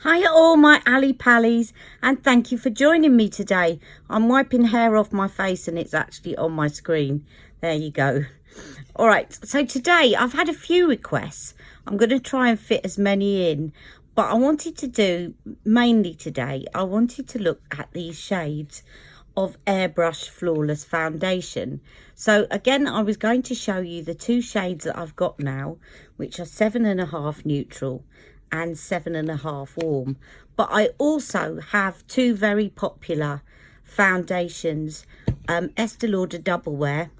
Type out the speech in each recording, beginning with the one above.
Hiya all my Ali Pallies, and thank you for joining me today. I'm wiping hair off my face and it's actually on my screen. There you go. All right, so today I've had a few requests. I'm going to try and fit as many in, but I wanted to do, mainly today, I wanted to look at these shades of Airbrush Flawless Foundation. So again, I was going to show you the two shades that I've got now, which are 7.5 neutral and 7.5 warm. But I also have two very popular foundations, Estee Lauder Double Wear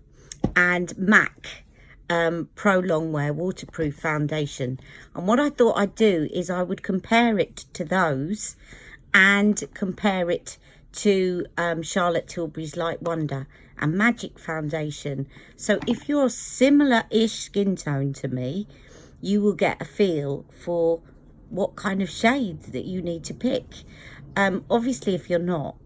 and MAC Pro Longwear Waterproof Foundation. And what I thought I'd do is I would compare it to those and compare it to Charlotte Tilbury's Light Wonder and Magic Foundation. So if you're similar-ish skin tone to me, you will get a feel for what kind of shades that you need to pick. Obviously, if you're not,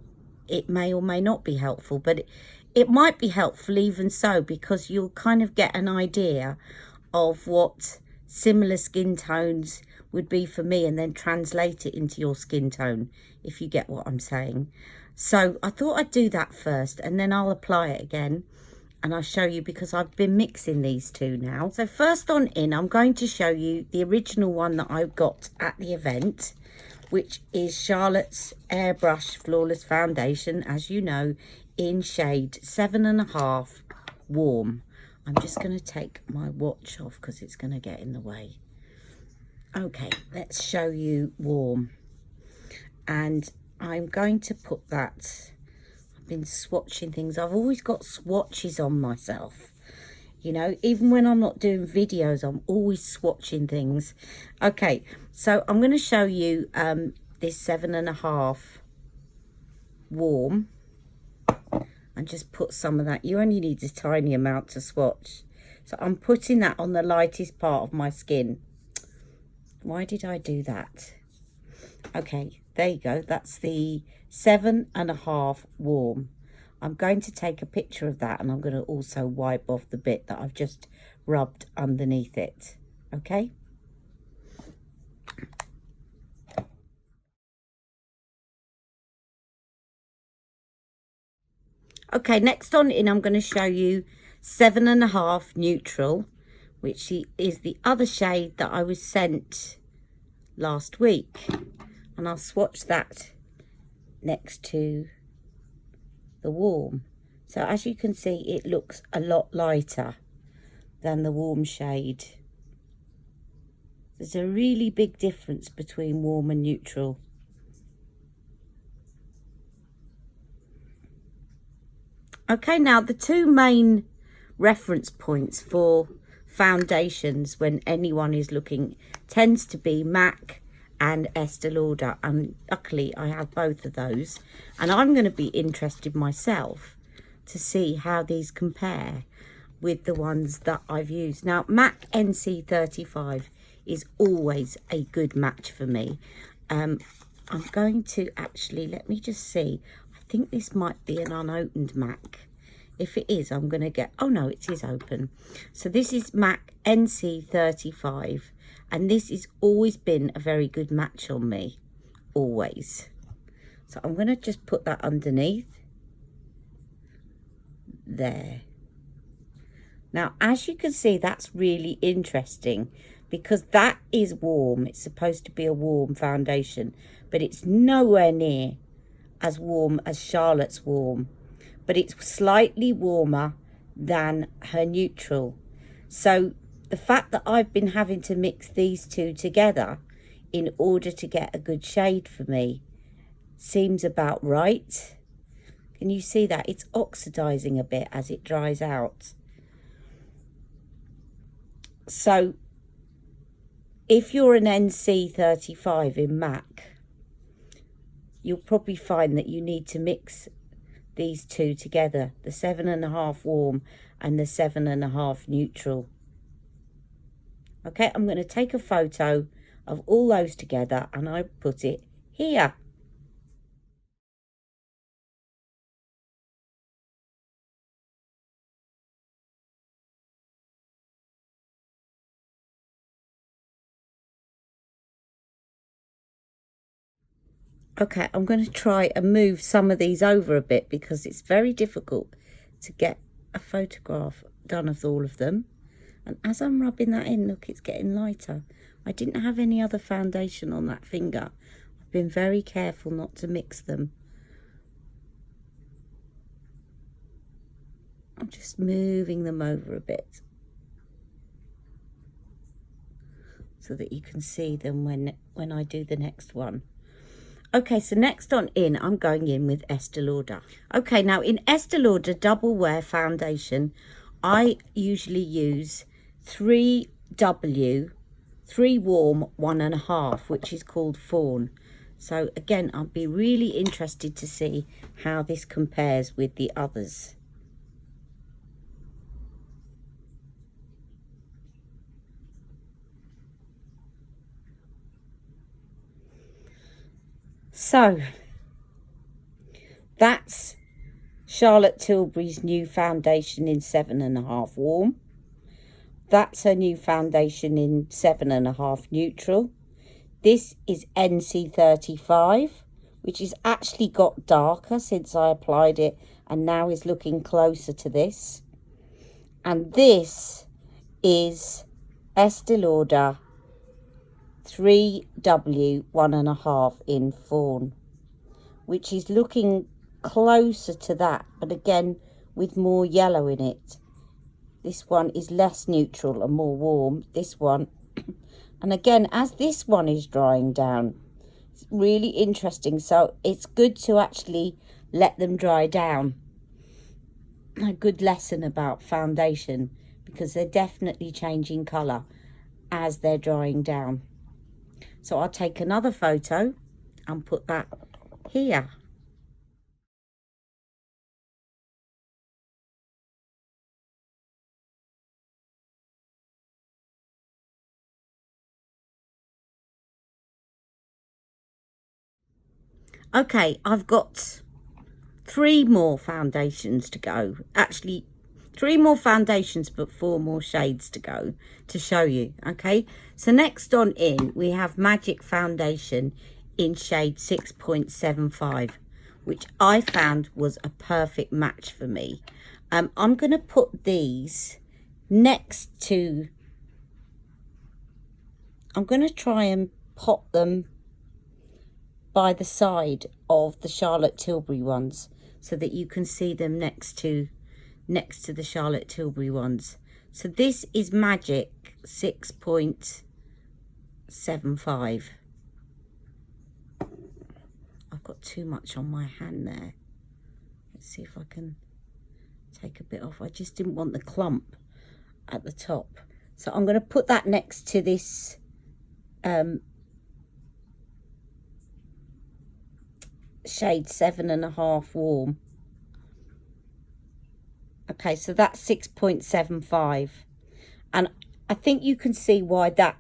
it may or may not be helpful, but it might be helpful even so, because you'll kind of get an idea of what similar skin tones would be for me and then translate it into your skin tone, if you get what I'm saying. So I thought I'd do that first and then I'll apply it again and I'll show you, because I've been mixing these two now. So first on in, I'm going to show you the original one that I got at the event, which is Charlotte's Airbrush Flawless Foundation, as you know, in shade 7.5 warm. I'm just going to take my watch off because it's going to get in the way. Okay, let's show you warm. And I'm going to put that, I've been swatching things. I've always got swatches on myself. You know, even when I'm not doing videos, I'm always swatching things. Okay, so I'm going to show you this 7.5 warm. And just put some of that. You only need a tiny amount to swatch. So I'm putting that on the lightest part of my skin. Why did I do that? Okay, there you go. That's the 7.5 warm. I'm going to take a picture of that and I'm going to also wipe off the bit that I've just rubbed underneath it. Okay? Okay, next on in, I'm going to show you 7.5 neutral, which is the other shade that I was sent last week. And I'll swatch that next to the warm. So as you can see, it looks a lot lighter than the warm shade. There's a really big difference between warm and neutral. Okay, now the two main reference points for foundations when anyone is looking tends to be MAC and Estee Lauder, and luckily I have both of those, and I'm going to be interested myself to see how these compare with the ones that I've used. Now MAC NC35 is always a good match for me. I'm going to actually, let me just see, I think this might be an unopened MAC. If it is, I'm going to get, oh no, it is open. So this is MAC NC35, and this has always been a very good match on me, always. So I'm going to just put that underneath. There. Now, as you can see, that's really interesting because that is warm. It's supposed to be a warm foundation, but it's nowhere near as warm as Charlotte's warm, but it's slightly warmer than her neutral. So the fact that I've been having to mix these two together in order to get a good shade for me seems about right. Can you see that? It's oxidizing a bit as it dries out. So if you're an NC35 in MAC, you'll probably find that you need to mix these two together, the 7.5 warm and the 7.5 neutral. Okay, I'm going to take a photo of all those together and I put it here. Okay, I'm going to try and move some of these over a bit because it's very difficult to get a photograph done of all of them. And as I'm rubbing that in, look, it's getting lighter. I didn't have any other foundation on that finger. I've been very careful not to mix them. I'm just moving them over a bit so that you can see them when I do the next one. Okay, so next on in, I'm going in with Estee Lauder. Okay, now in Estee Lauder Double Wear Foundation, I usually use 3W, 3 warm, 1.5, which is called Fawn. So again, I'll be really interested to see how this compares with the others. So that's Charlotte Tilbury's new foundation in 7.5 warm. That's her new foundation in 7.5 neutral. This is NC35, which is actually got darker since I applied it and now is looking closer to this. And this is Estee Lauder 3W 1.5 in Fawn, which is looking closer to that, but again with more yellow in it. This one is less neutral and more warm, this one. And again, as this one is drying down, it's really interesting. So it's good to actually let them dry down. A good lesson about foundation, because they're definitely changing colour as they're drying down. So I'll take another photo and put that here. Okay, I've got 3 more foundations to go. Actually, 3 more foundations, but 4 more shades to go to show you. Okay, so next on in, we have Magic Foundation in shade 6.75, which I found was a perfect match for me. I'm going to put these next to, I'm going to try and pop them by the side of the Charlotte Tilbury ones so that you can see them next to the Charlotte Tilbury ones. So this is Magic 6.75. I've got too much on my hand there. Let's see if I can take a bit off. I just didn't want the clump at the top. So I'm going to put that next to this shade 7.5 warm. Okay, so that's 6.75, and I think you can see why that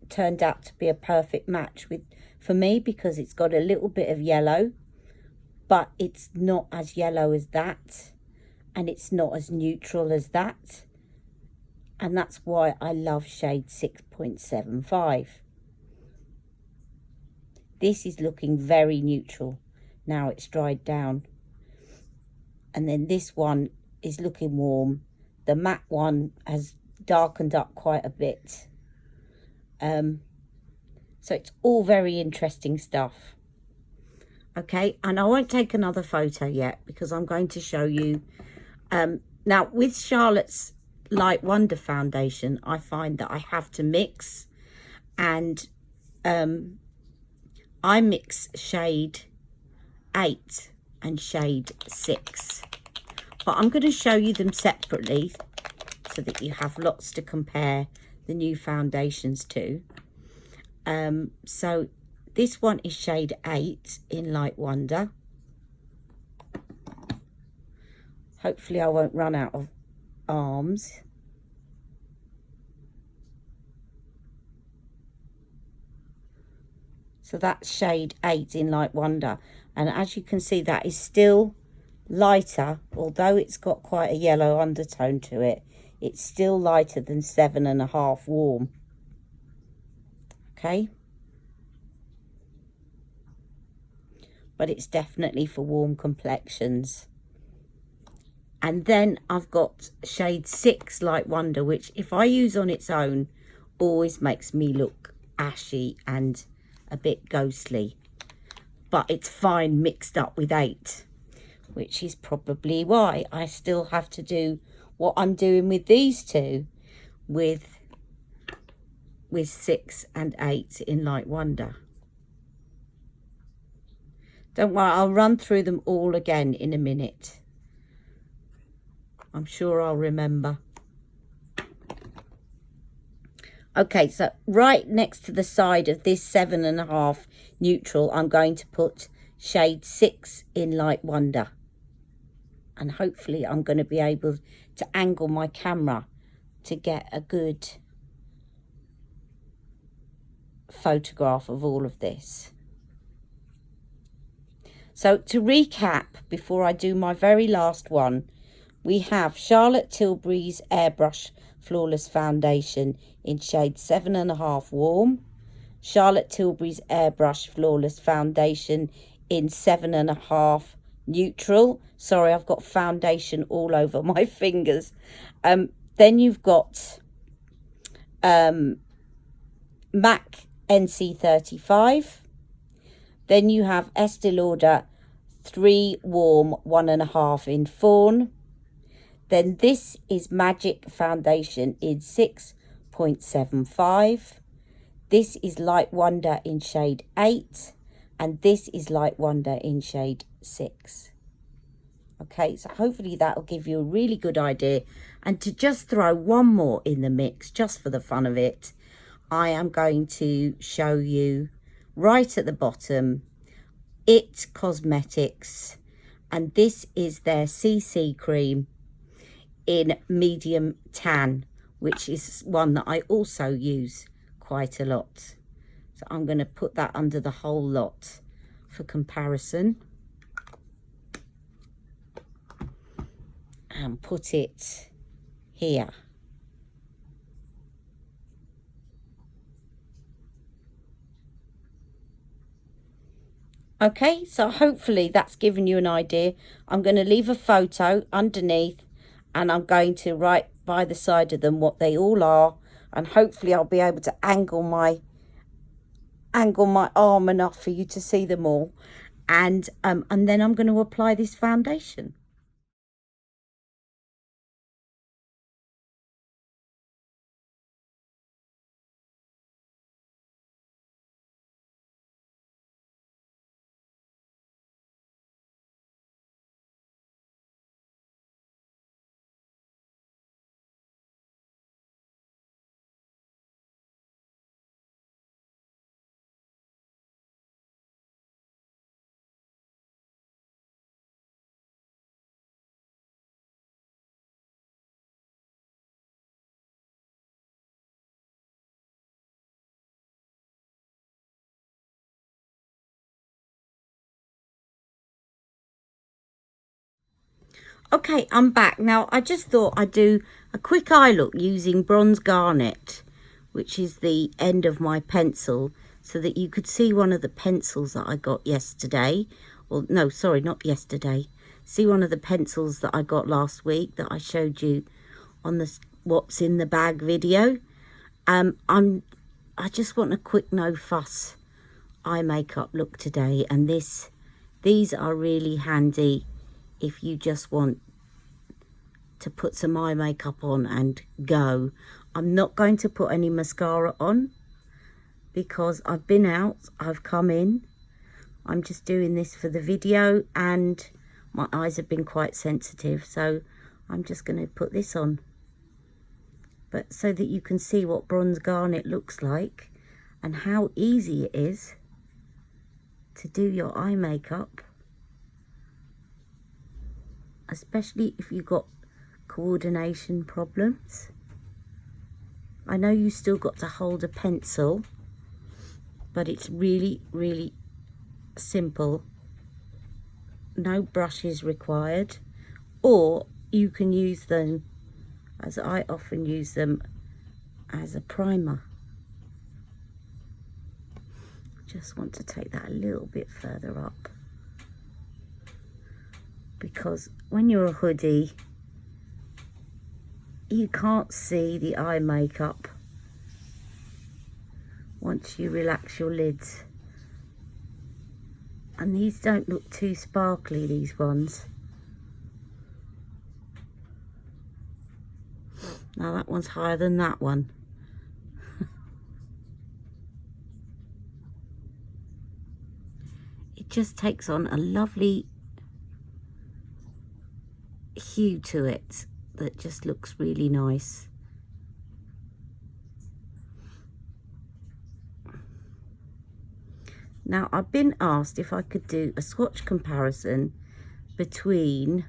turned out to be a perfect match for me, because it's got a little bit of yellow, but it's not as yellow as that, and it's not as neutral as that, and that's why I love shade 6.75. This is looking very neutral now it's dried down, and then this one is looking warm. The matte one has darkened up quite a bit. So it's all very interesting stuff. Okay, and I won't take another photo yet because I'm going to show you. Now with Charlotte's Light Wonder foundation, I find that I have to mix, and I mix shade 8 and shade 6. But I'm going to show you them separately so that you have lots to compare the new foundations to. So this one is shade 8 in Light Wonder. Hopefully I won't run out of arms. So that's shade 8 in Light Wonder. And as you can see, that is still lighter, although it's got quite a yellow undertone to it. It's still lighter than 7.5 warm. Okay. but it's definitely for warm complexions. And then I've got shade 6 Light Wonder, which if I use on its own, always makes me look ashy and a bit ghostly. But it's fine mixed up with 8, which is probably why I still have to do what I'm doing with these two, with 6 and 8 in Light Wonder. Don't worry, I'll run through them all again in a minute. I'm sure I'll remember. Okay, so right next to the side of this 7.5 neutral, I'm going to put shade 6 in Light Wonder. And hopefully I'm going to be able to angle my camera to get a good photograph of all of this. So to recap, before I do my very last one, we have Charlotte Tilbury's Airbrush Flawless Foundation in shade 7.5 Warm, Charlotte Tilbury's Airbrush Flawless Foundation in 7.5 Neutral. Sorry, I've got foundation all over my fingers. Then you've got MAC NC35. Then you have Estee Lauder 3 Warm 1.5 in Fawn. Then this is Magic Foundation in 6.75. This is Light Wonder in shade 8. And this is Light Wonder in shade 6. Okay, so hopefully that'll give you a really good idea. And to just throw one more in the mix, just for the fun of it, I am going to show you right at the bottom, It Cosmetics. And this is their CC cream in medium tan, which is one that I also use quite a lot. So I'm going to put that under the whole lot for comparison. And put it here. Okay, so hopefully that's given you an idea. I'm going to leave a photo underneath, and I'm going to write by the side of them what they all are, and hopefully I'll be able to angle my arm enough for you to see them all. And then I'm going to apply this foundation. Okay, I'm back. Now, I just thought I'd do a quick eye look using bronze garnet, which is the end of my pencil, so that you could see one of the pencils that I got yesterday. Well, no, sorry, not yesterday. See one of the pencils that I got last week that I showed you on the what's in the bag video. I just want a quick no fuss eye makeup look today, and these are really handy if you just want to put some eye makeup on and go. I'm not going to put any mascara on because I've been out, I've come in. I'm just doing this for the video and my eyes have been quite sensitive, so I'm just going to put this on. But so that you can see what bronze garnet looks like and how easy it is to do your eye makeup, especially if you've got coordination problems. I know you still got to hold a pencil, but it's really, really simple. No brushes required, or you can use them, as I often use them, as a primer. Just want to take that a little bit further up. because when you're a hoodie, you can't see the eye makeup once you relax your lids. And these don't look too sparkly, these ones. Now that one's higher than that one. It just takes on a lovely hue to it that just looks really nice. Now, I've been asked if I could do a swatch comparison between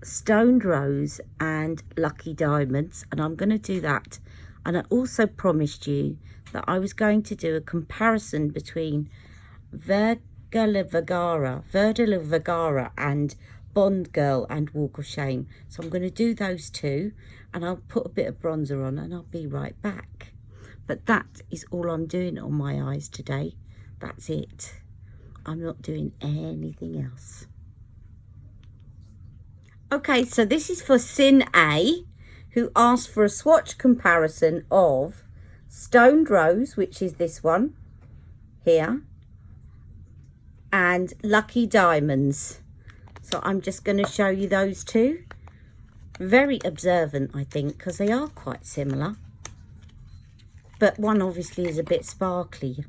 Stoned Rose and Lucky Diamonds, and I'm going to do that. And I also promised you that I was going to do a comparison between Verdula Vergara and Bond Girl and Walk of Shame. So I'm going to do those two, and I'll put a bit of bronzer on and I'll be right back. But that is all I'm doing on my eyes today. That's it. I'm not doing anything else. Okay, so this is for Sin A, who asked for a swatch comparison of Stoned Rose, which is this one here, and Lucky Diamonds. So I'm just going to show you those two. Very observant, I think, because they are quite similar. But one obviously is a bit sparkly.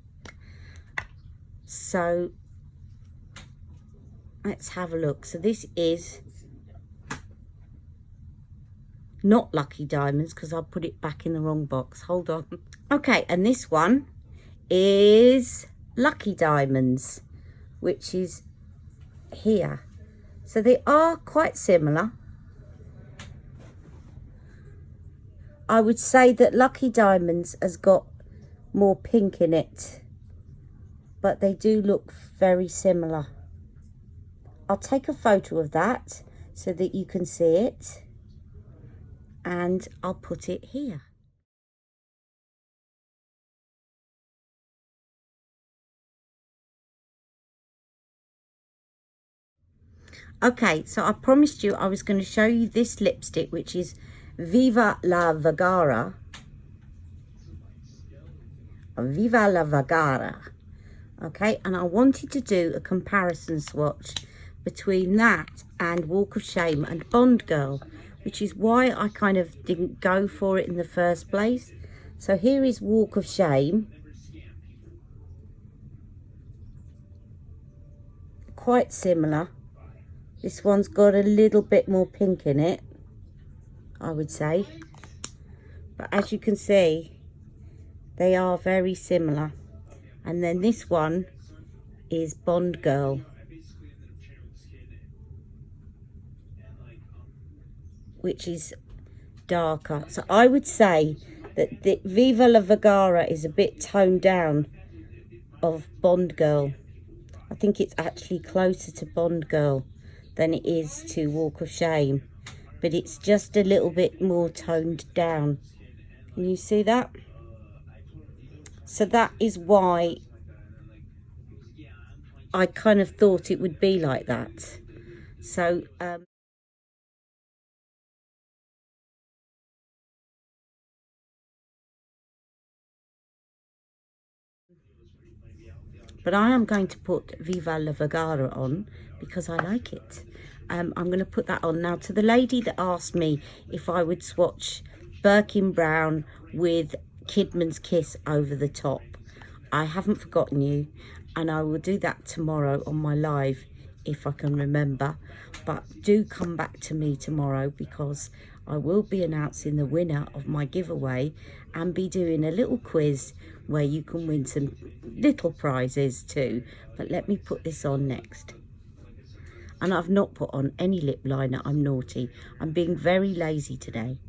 So let's have a look. So this is not Lucky Diamonds because I'll put it back in the wrong box. Hold on. Okay, and this one is Lucky Diamonds, which is here. So they are quite similar. I would say that Lucky Diamonds has got more pink in it, but they do look very similar. I'll take a photo of that so that you can see it, and I'll put it here. Okay, so I promised you I was going to show you this lipstick, which is Viva la Vergara. Viva la Vergara. Okay, and I wanted to do a comparison swatch between that and Walk of Shame and Bond Girl, which is why I kind of didn't go for it in the first place. So here is Walk of Shame. Quite similar. This one's got a little bit more pink in it, I would say. But as you can see, they are very similar. And then this one is Bond Girl, which is darker. So I would say that the Viva la Vergara is a bit toned down of Bond Girl. I think it's actually closer to Bond Girl than it is to Walk of Shame, but it's just a little bit more toned down. Can you see that? So that is why I kind of thought it would be like that. So but I am going to put Viva la Vergara on because I like it. I'm going to put that on. Now, to the lady that asked me if I would swatch Birkin Brown with Kidman's Kiss over the top, I haven't forgotten you, and I will do that tomorrow on my live if I can remember. But do come back to me tomorrow because I will be announcing the winner of my giveaway and be doing a little quiz where you can win some little prizes too. But let me put this on next. And I've not put on any lip liner. I'm naughty. I'm being very lazy today.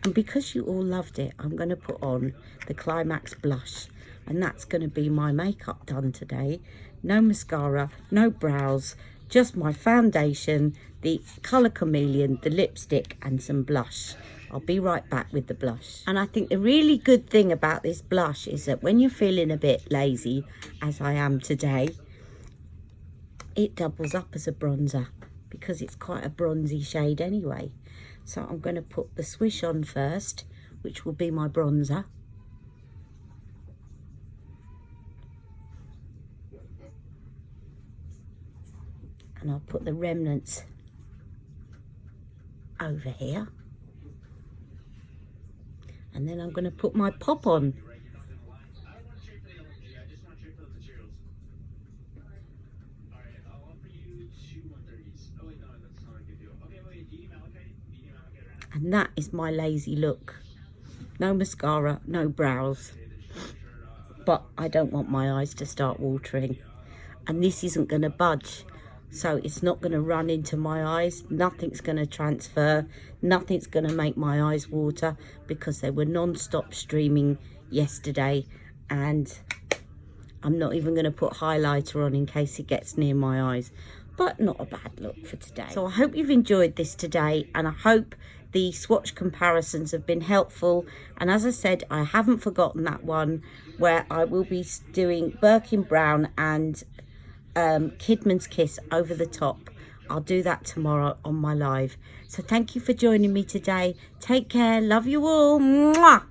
And because you all loved it, I'm going to put on the Climax Blush. And that's going to be my makeup done today. No mascara, no brows, just my foundation, the colour Chameleon, the lipstick and some blush. I'll be right back with the blush. And I think the really good thing about this blush is that when you're feeling a bit lazy, as I am today, it doubles up as a bronzer because it's quite a bronzy shade anyway. So I'm going to put the Swish on first, which will be my bronzer. And I'll put the remnants over here. And then I'm going to put my pop on. And that is my lazy look. No mascara, no brows. But I don't want my eyes to start watering. And this isn't going to budge. So it's not going to run into my eyes. Nothing's going to transfer. Nothing's going to make my eyes water because they were non-stop streaming yesterday. And I'm not even going to put highlighter on in case it gets near my eyes. But not a bad look for today. So I hope you've enjoyed this today. And I hope the swatch comparisons have been helpful. And as I said, I haven't forgotten that one where I will be doing Birkin Brown and Kidman's Kiss over the top. I'll do that tomorrow on my live. So thank you for joining me today. Take care. Love you all. Mwah!